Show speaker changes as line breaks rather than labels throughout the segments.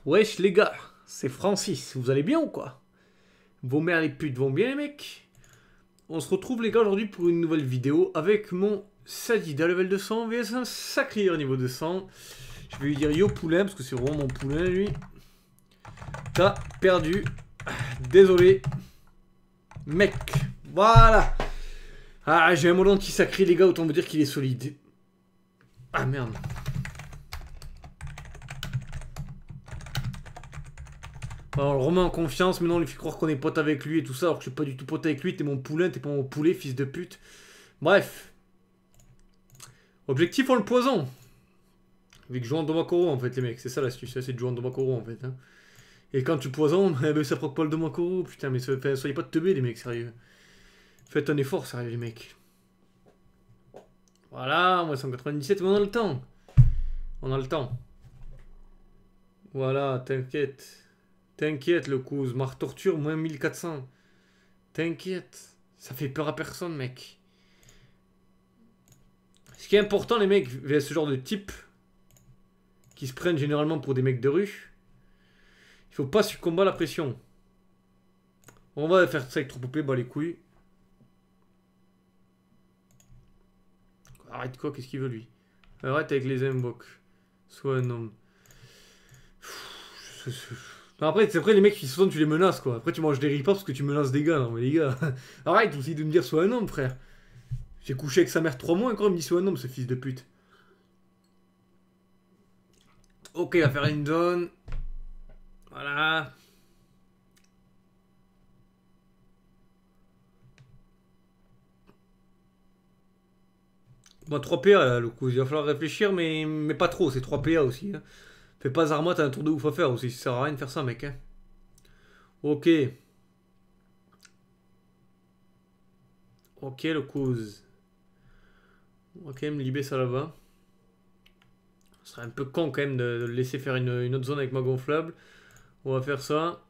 Wesh les gars, c'est Francis, vous allez bien ou quoi? Vos mères les putes vont bien les mecs? On se retrouve les gars aujourd'hui pour une nouvelle vidéo avec mon Sadida level 200 vs un Sacrier niveau 200. Je vais lui dire yo poulain parce que c'est vraiment mon poulain lui. T'as perdu, désolé mec, voilà. Ah j'ai un mot anti-sacré les gars, autant vous dire qu'il est solide. Ah merde. Alors, on le remet en confiance, maintenant on lui fait croire qu'on est pote avec lui et tout ça, alors que je suis pas du tout pote avec lui, t'es mon poulain, t'es pas mon poulet, fils de pute. Bref. Objectif, on le poison. Avec jouer en Domakoro en fait, les mecs, c'est ça l'astuce, c'est de jouer en Domakoro en fait. Hein. Et quand tu poisonnes, eh ben, ça proc pas le Domakoro, putain, mais soyez pas de teubés les mecs, sérieux. Faites un effort, sérieux les mecs. Voilà, moi 197, mais on a le temps. On a le temps. Voilà, t'inquiète. T'inquiète le cousin, Marre torture, moins 1400. T'inquiète. Ça fait peur à personne, mec. Ce qui est important, les mecs, vers ce genre de type, qui se prennent généralement pour des mecs de rue, il faut pas succomber à la pression. On va faire ça avec trop poupée, bah les couilles. Arrête quoi, qu'est-ce qu'il veut lui? Arrête avec les invoques. Sois un homme. Après, c'est vrai, les mecs qui se sentent, tu les menaces quoi. Après, tu manges des ripas parce que tu menaces des gars. Non, mais les gars, arrête aussi de me dire sois un homme, frère. J'ai couché avec sa mère 3 mois, encore il me dit sois un homme, ce fils de pute. Ok, il va faire une zone. Voilà. Bon, 3 PA là, le coup. Il va falloir réfléchir, mais pas trop. C'est 3 PA aussi. Hein. Fais pas Zarma, t'as un tour de ouf à faire aussi. Ça sert à rien de faire ça, mec. Hein. Ok. Ok, le cause. On va quand même libérer ça là-bas. Ce serait un peu con quand même de le laisser faire une autre zone avec ma gonflable. On va faire ça.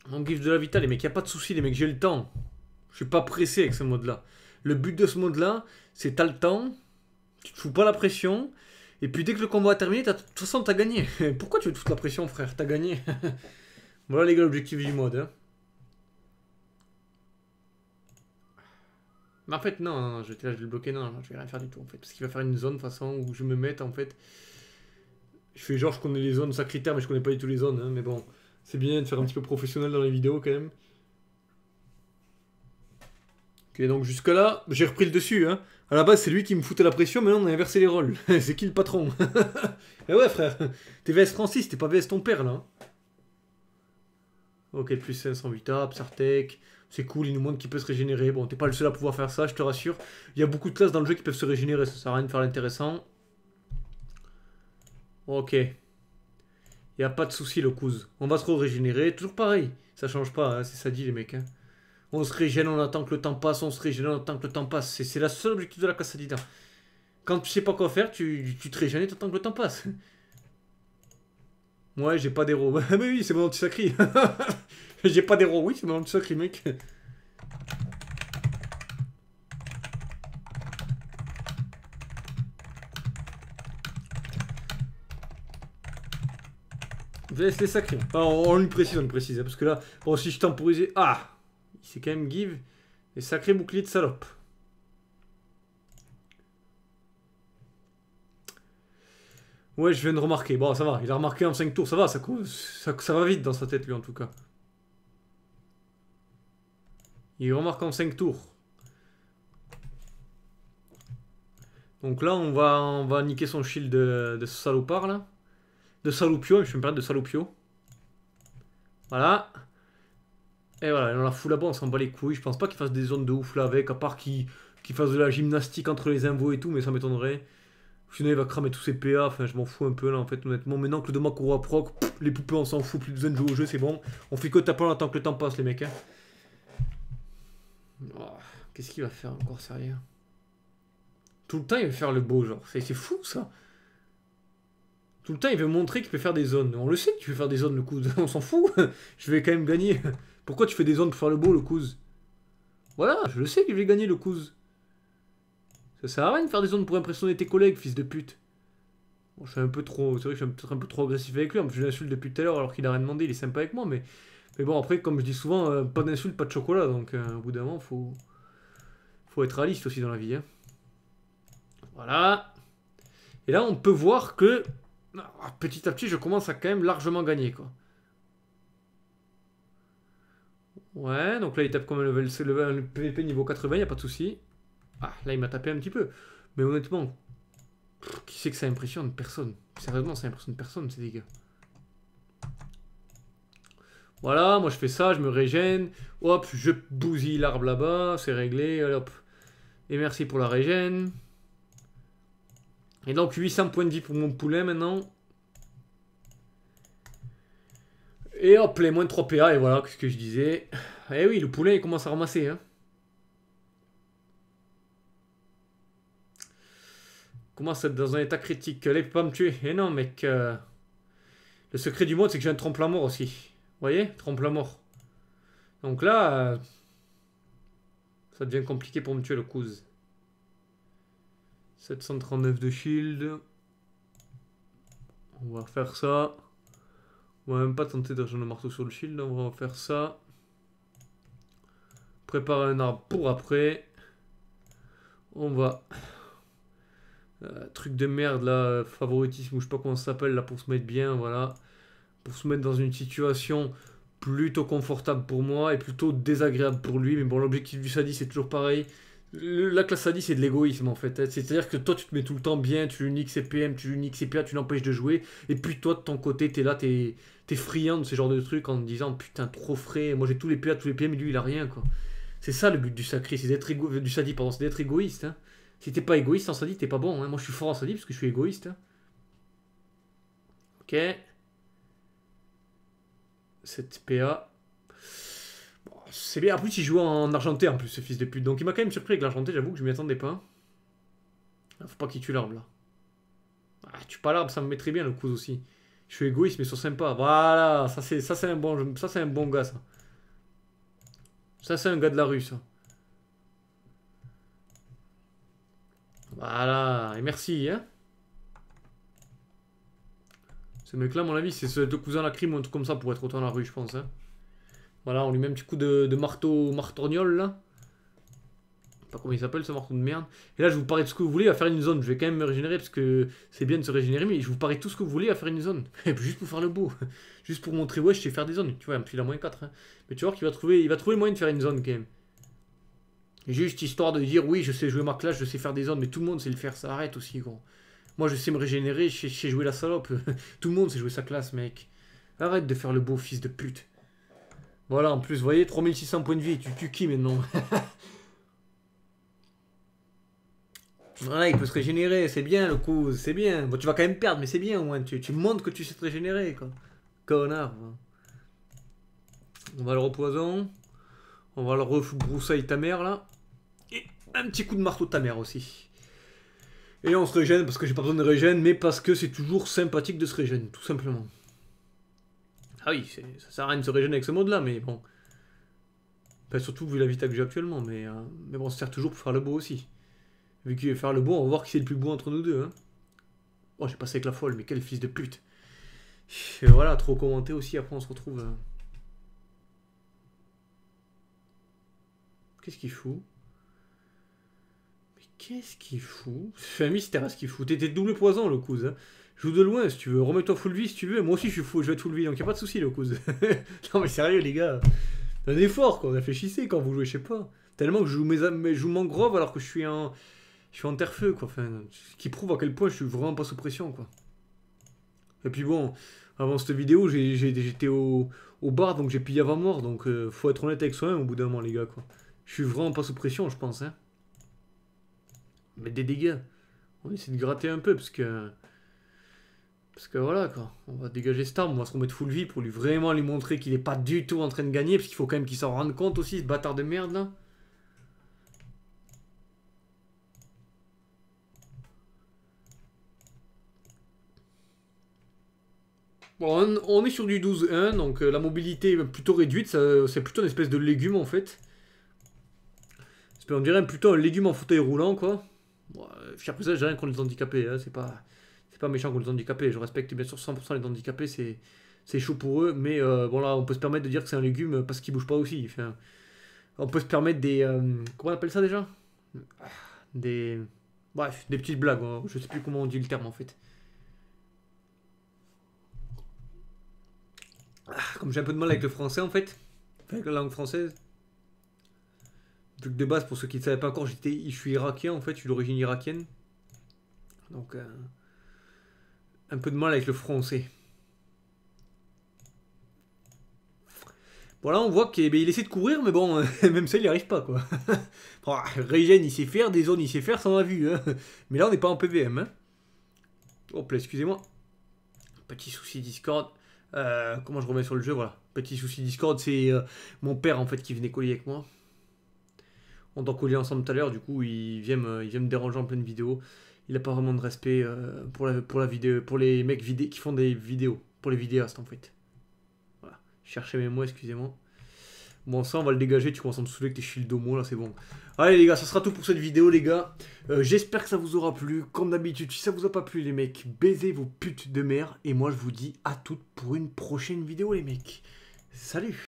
On gifle de la vitale, les mecs. Y a pas de souci, les mecs. J'ai le temps. Je suis pas pressé avec ce mode-là. Le but de ce mode-là, c'est t'as le temps. Tu te fous pas la pression. Et puis dès que le combat a terminé, de toute façon, t'as gagné. Pourquoi tu veux te foutre la pression, frère? T'as gagné. Voilà, les gars, l'objectif du mode. Hein. Mais en fait, non, non, je vais le bloquer. Non, non, je vais rien faire du tout, en fait. Parce qu'il va faire une zone, de toute façon, où je me mette, en fait. Je fais genre, je connais les zones sacritaires, mais je connais pas du tout les zones. Hein, mais bon, c'est bien de faire un petit peu professionnel dans les vidéos, quand même. Ok, donc jusque-là, j'ai repris le dessus. Hein. À la base, c'est lui qui me foutait la pression, mais là, on a inversé les rôles. C'est qui le patron? Eh ouais, frère. T'es VS Francis, t'es pas VS ton père, là. Hein. Ok, plus 508 up, Sartek. C'est cool, il nous montre qu'il peut se régénérer. Bon, t'es pas le seul à pouvoir faire ça, je te rassure. Il y a beaucoup de classes dans le jeu qui peuvent se régénérer, ça sert à rien de faire l'intéressant. Ok. Il n'y a pas de souci, le cousin. On va se régénérer, toujours pareil. Ça change pas, hein, c'est ça dit les mecs. Hein. On se régène, on attend que le temps passe, on se régène, on attend que le temps passe. C'est la seule objectif de la Cassadida. Quand tu sais pas quoi faire, tu te régènes et t'attends que le temps passe. Ouais, j'ai pas d'héros. Mais oui, c'est mon anti-sacré. J'ai pas d'héros, oui, c'est mon anti-sacré, mec. Laisse les sacrés. On lui précise, hein, parce que là, bon, si je temporisais. Ah! Il s'est quand même give les sacrés boucliers de salope. Ouais, je viens de remarquer. Bon, ça va, il a remarqué en 5 tours, ça va, ça va vite dans sa tête, lui, en tout cas. Il remarque en 5 tours. Donc là, on va niquer son shield de ce salopard, là. De salopio, je vais me permettre de salopio. Voilà. Et voilà, on la fout là-bas, on s'en bat les couilles. Je pense pas qu'il fasse des zones de ouf là avec, à part qu'il fasse de la gymnastique entre les invos et tout, mais ça m'étonnerait. Sinon, il va cramer tous ses PA, enfin, je m'en fous un peu là en fait, honnêtement. Maintenant que le Domakoro a proc, les poupées on s'en fout, plus besoin de jouer au jeu, c'est bon. On fait que taper en attendant que le temps passe, les mecs. Hein. Oh, qu'est-ce qu'il va faire encore, sérieux? Tout le temps, il veut faire le beau, genre. C'est fou ça. Tout le temps, il veut montrer qu'il peut faire des zones. On le sait que tu veux faire des zones, le coude. On s'en fout. Je vais quand même gagner. Pourquoi tu fais des zones pour faire le beau, le couze? Voilà, je le sais que je vais gagner, le couze. Ça sert à rien de faire des zones pour impressionner tes collègues, fils de pute. Bon, je suis un peu trop. C'est vrai que je suis peut-être un peu trop agressif avec lui. En plus, je l'insulte depuis tout à l'heure alors qu'il a rien demandé. Il est sympa avec moi. Mais bon, après, comme je dis souvent, pas d'insulte, pas de chocolat. Donc, au bout d'un moment, faut être réaliste aussi dans la vie. Hein. Voilà. Et là, on peut voir que petit à petit, je commence à quand même largement gagner, quoi. Ouais, donc là, il tape comme un le PVP niveau 80, y a pas de souci. Ah, là, il m'a tapé un petit peu. Mais honnêtement, qui sait que ça impressionne? Personne. Sérieusement, ça impressionne personne, ces dégâts. Voilà, moi je fais ça, je me régène. Hop, je bousille l'arbre là-bas, c'est réglé. Hop. Et merci pour la régène. Et donc 800 points de vie pour mon poulet maintenant. Et hop, les moins de 3 PA, et voilà, ce que je disais. Eh oui, le poulet il commence à ramasser. Hein. Il commence à être dans un état critique. Là, il peut pas me tuer. Eh non, mec. Le secret du mode, c'est que j'ai un trompe-la-mort aussi. Vous voyez? Trompe-la-mort. Donc là, ça devient compliqué pour me tuer le couze. 739 de shield. On va faire ça. On va même pas tenter de rejoindre le marteau sur le shield. On va faire ça. Préparer un arbre pour après. On va... truc de merde là, favoritisme ou je sais pas comment ça s'appelle là pour se mettre bien, voilà. Pour se mettre dans une situation plutôt confortable pour moi et plutôt désagréable pour lui. Mais bon, l'objectif du Sadi c'est toujours pareil. La classe Sadi c'est de l'égoïsme en fait. C'est-à-dire que toi tu te mets tout le temps bien, tu uniques CPM, tu uniques CPA, tu l'empêches de jouer. Et puis toi de ton côté t'es là, t'es friand de ce genre de trucs en te disant putain trop frais, moi j'ai tous les PA, tous les PM, mais lui il a rien quoi. C'est ça le but du sacré, c'est d'être du Sadi, pardon, c'est d'être égoïste. Hein. Si t'es pas égoïste en Sadi, t'es pas bon. Hein. Moi je suis fort en Sadi parce que je suis égoïste. Hein. Ok. 7 PA. Bon, c'est bien. En plus, il joue en argenté en plus, ce fils de pute. Donc il m'a quand même surpris avec l'argenté, j'avoue que je m'y attendais pas. Faut pas qu'il tue l'arbre là. Ah, tue pas l'arbre, ça me met très bien le coup aussi. Je suis égoïste mais ils sont sympas. Voilà, ça c'est un bon gars ça. Ça c'est un gars de la rue ça. Voilà, et merci hein. Ce mec là, à mon avis, c'est ce deux cousins la crime ou un truc comme ça pour être autant dans la rue, je pense. Hein. Voilà, on lui met un petit coup de marteau martorniole là. Je sais pas comment il s'appelle ce marteau de merde. Et là, je vous parie tout ce que vous voulez à faire une zone. Je vais quand même me régénérer parce que c'est bien de se régénérer, mais je vous parie tout ce que vous voulez à faire une zone. Et puis juste pour faire le beau. Juste pour montrer, ouais, je sais faire des zones. Tu vois, il a moins 4. Hein. Mais tu vois qu'il va trouver, il va trouver le moyen de faire une zone quand même. Juste histoire de dire, oui, je sais jouer ma classe, je sais faire des zones, mais tout le monde sait le faire, ça arrête aussi, gros. Moi, je sais me régénérer, je sais jouer la salope. Tout le monde sait jouer sa classe, mec. Arrête de faire le beau fils de pute. Voilà, en plus, vous voyez, 3600 points de vie. Tu tues qui maintenant? Voilà, il peut se régénérer, c'est bien le coup, c'est bien. Bon, tu vas quand même perdre, mais c'est bien au moins. Tu montres que tu sais te régénérer, quoi. Connard. On va le repoison. On va le rebroussailler ta mère, là. Et un petit coup de marteau de ta mère aussi. Et on se régène parce que j'ai pas besoin de régène, mais parce que c'est toujours sympathique de se régène, tout simplement. Ah oui, ça sert à rien de se régénérer avec ce mode-là, mais bon. Enfin, surtout vu la vita que j'ai actuellement, mais bon, ça sert toujours pour faire le beau aussi. Vu qu'il veut faire le beau, on va voir qui c'est le plus beau entre nous deux. Hein. Oh, j'ai passé avec la folle, mais quel fils de pute. Et voilà, trop commenté aussi, après on se retrouve... Qu'est-ce qu'il fout? Qu'est-ce qu'il fout? C'est un mystère à ce qu'il fout. T'es double poison, le cousin. Hein. Joue de loin si tu veux. Remets-toi full vie si tu veux. Moi aussi je suis fou, je vais être full vie, donc y'a pas de soucis, le cousin. Non mais sérieux, les gars. Un effort, quoi. Réfléchissez quand vous jouez, je sais pas. Tellement que je joue mangrove alors que je suis en terre-feu, quoi. Enfin, ce qui prouve à quel point je suis vraiment pas sous pression, quoi. Et puis bon, avant cette vidéo, j'étais au bar, donc j'ai pillé avant mort. Donc faut être honnête avec soi-même au bout d'un moment, les gars, quoi. Je suis vraiment pas sous pression, je pense, hein. Mais des dégâts. On essaie de gratter un peu parce que voilà quoi. On va dégager cette arme, on va se remettre full vie pour lui vraiment lui montrer qu'il est pas du tout en train de gagner. Parce qu'il faut quand même qu'il s'en rende compte aussi, ce bâtard de merde là. Bon, on est sur du 12-1, donc la mobilité est plutôt réduite. C'est plutôt une espèce de légume en fait. On dirait plutôt un légume en fauteuil roulant quoi. Bon, après ça, j'ai rien contre les handicapés, hein, c'est pas pas méchant contre les handicapés. Je respecte bien sûr 100% les handicapés, c'est chaud pour eux. Mais bon, là, on peut se permettre de dire que c'est un légume parce qu'il bouge pas aussi. Enfin, on peut se permettre des. Comment on appelle ça déjà? Des. Bref, des petites blagues. Hein. Je sais plus comment on dit le terme en fait. Comme j'ai un peu de mal avec le français en fait, enfin, avec la langue française. Vu que de base, pour ceux qui ne savaient pas encore, je suis irakien en fait, je suis d'origine irakienne. Donc, un peu de mal avec le français. Bon là on voit qu'il essaie de courir mais bon même ça il n'y arrive pas quoi. Bon, Regen il sait faire, des zones il sait faire, ça on a vu hein. Mais là on n'est pas en PVM hein. Hop là excusez-moi. Petit souci Discord. Comment je remets sur le jeu voilà. Petit souci Discord c'est mon père en fait qui venait coller avec moi. On doit coller ensemble tout à l'heure du coup il vient me déranger en pleine vidéo. Il n'a pas vraiment de respect pour la vidéo, pour les mecs qui font des vidéos. Pour les vidéastes en fait. Voilà. Je cherchais mes mots, excusez-moi. Bon, ça, on va le dégager. Tu commences à me saouler avec tes shields d'homo, là, c'est bon. Allez, les gars, ça sera tout pour cette vidéo, les gars. J'espère que ça vous aura plu. Comme d'habitude, si ça vous a pas plu, les mecs, baisez vos putes de mère. Et moi, je vous dis à toutes pour une prochaine vidéo, les mecs. Salut!